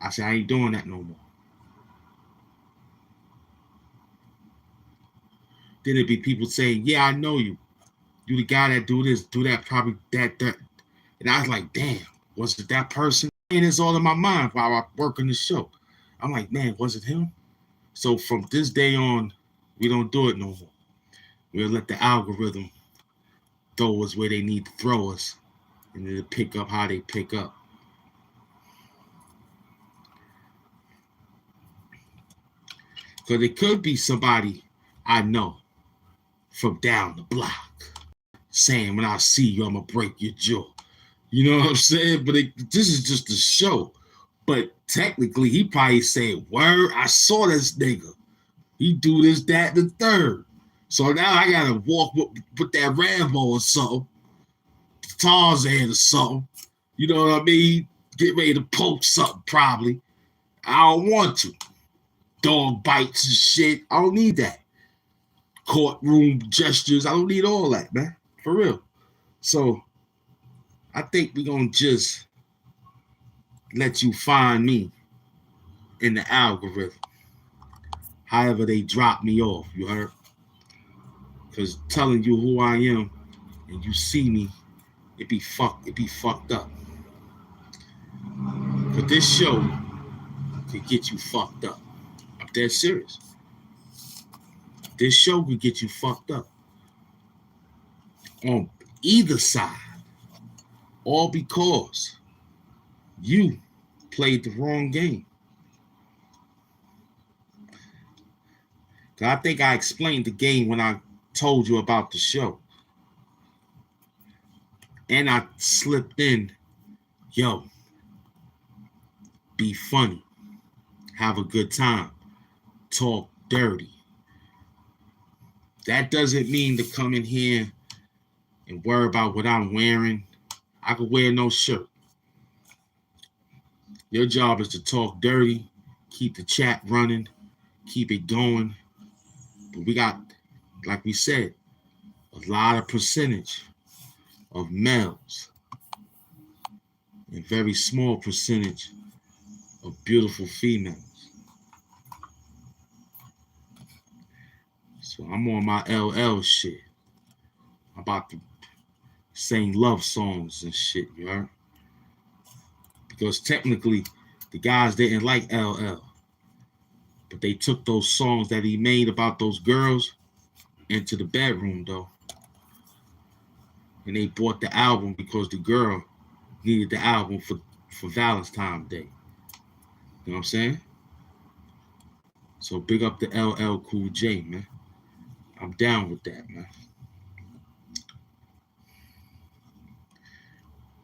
I say, I ain't doing that no more. Then it be people saying, yeah, I know you. You the guy that do this, do that, probably that. And I was like, damn, was it that person? And it's all in my mind while I work on the show. I'm like, man, was it him? So from this day on, we don't do it no more. We'll let the algorithm throw us where they need to throw us, and it'll pick up how they pick up. Because it could be somebody I know from down the block saying, when I see you, I'm going to break your jaw. You know what I'm saying? But this is just a show. But technically, he probably said, word, I saw this nigga. He do this, that, and the third. So now I got to walk with that Rambo or something, Tarzan or something. You know what I mean? Get ready to poke something probably. I don't want to. Dog bites and shit. I don't need that. Courtroom gestures. I don't need all that, man. For real. So I think we're going to just let you find me in the algorithm. However they drop me off, you heard? Because telling you who I am and you see me, it be fucked up. But this show could get you fucked up. I'm dead serious. This show could get you fucked up. On either side. All because you played the wrong game. I think I explained the game when I told you about the show. And I slipped in, yo, be funny, have a good time, talk dirty. That doesn't mean to come in here and worry about what I'm wearing. I could wear no shirt. Your job is to talk dirty, keep the chat running, keep it going. But we got, like we said, a lot of percentage of males, a very small percentage of beautiful females. So I'm on my LL shit. I'm about to sing love songs and shit, you heard? Because technically, the guys didn't like LL. But they took those songs that he made about those girls into the bedroom, though. And they bought the album because the girl needed the album for Valentine's Day. You know what I'm saying? So big up the LL Cool J, man. I'm down with that, man.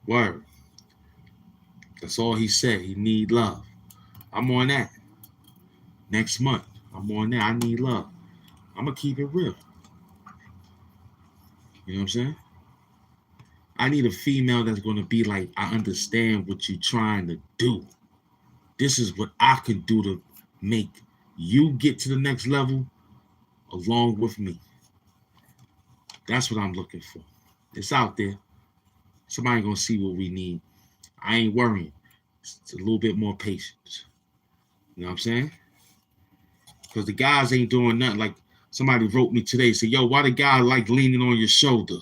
Word. That's all he said. He need love. I'm on that. Next month, I'm on that. I need love. I'm going to keep it real. You know what I'm saying? I need a female that's going to be like, I understand what you're trying to do. This is what I can do to make you get to the next level along with me. That's what I'm looking for. It's out there. Somebody going to see what we need. I ain't worrying. It's a little bit more patience. You know what I'm saying? Because the guys ain't doing nothing. Like somebody wrote me today, said, yo, why the guy like leaning on your shoulder?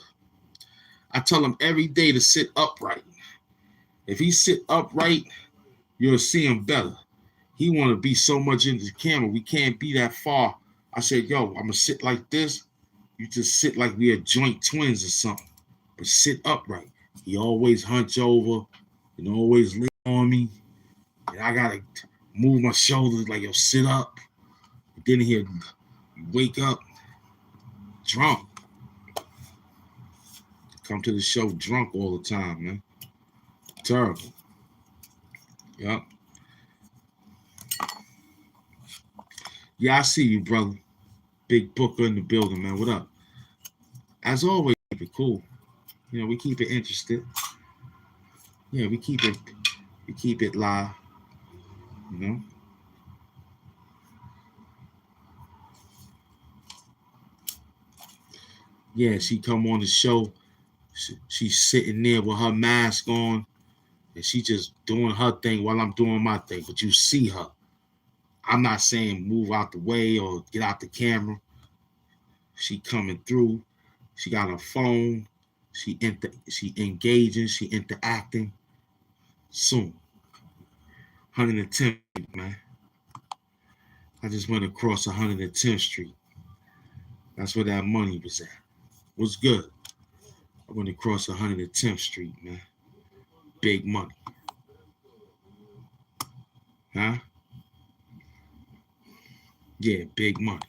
I tell him every day to sit upright. If he sit upright, you'll see him better. He want to be so much into the camera. We can't be that far. I said, yo, I'm going to sit like this. You just sit like we are joint twins or something. But sit upright. He always hunch over and always lean on me. And I got to move my shoulders like, yo, sit up. And then he'll wake up drunk. Come to the show drunk all the time, man. Terrible. Yep. Yeah, I see you, brother. Big Booker in the building, man. What up? As always, keep it cool. You know, we keep it interested. Yeah, we keep it live. You know. Yeah, she come on the show. She's sitting there with her mask on, and she just doing her thing while I'm doing my thing. But you see her. I'm not saying move out the way or get out the camera. She coming through. She got her phone. She engaging. She interacting. Soon. 110th Street, man. I just went across 110th Street. That's where that money was at. What's good? I went across 110th Street, man. Big money. Huh? Yeah, big money.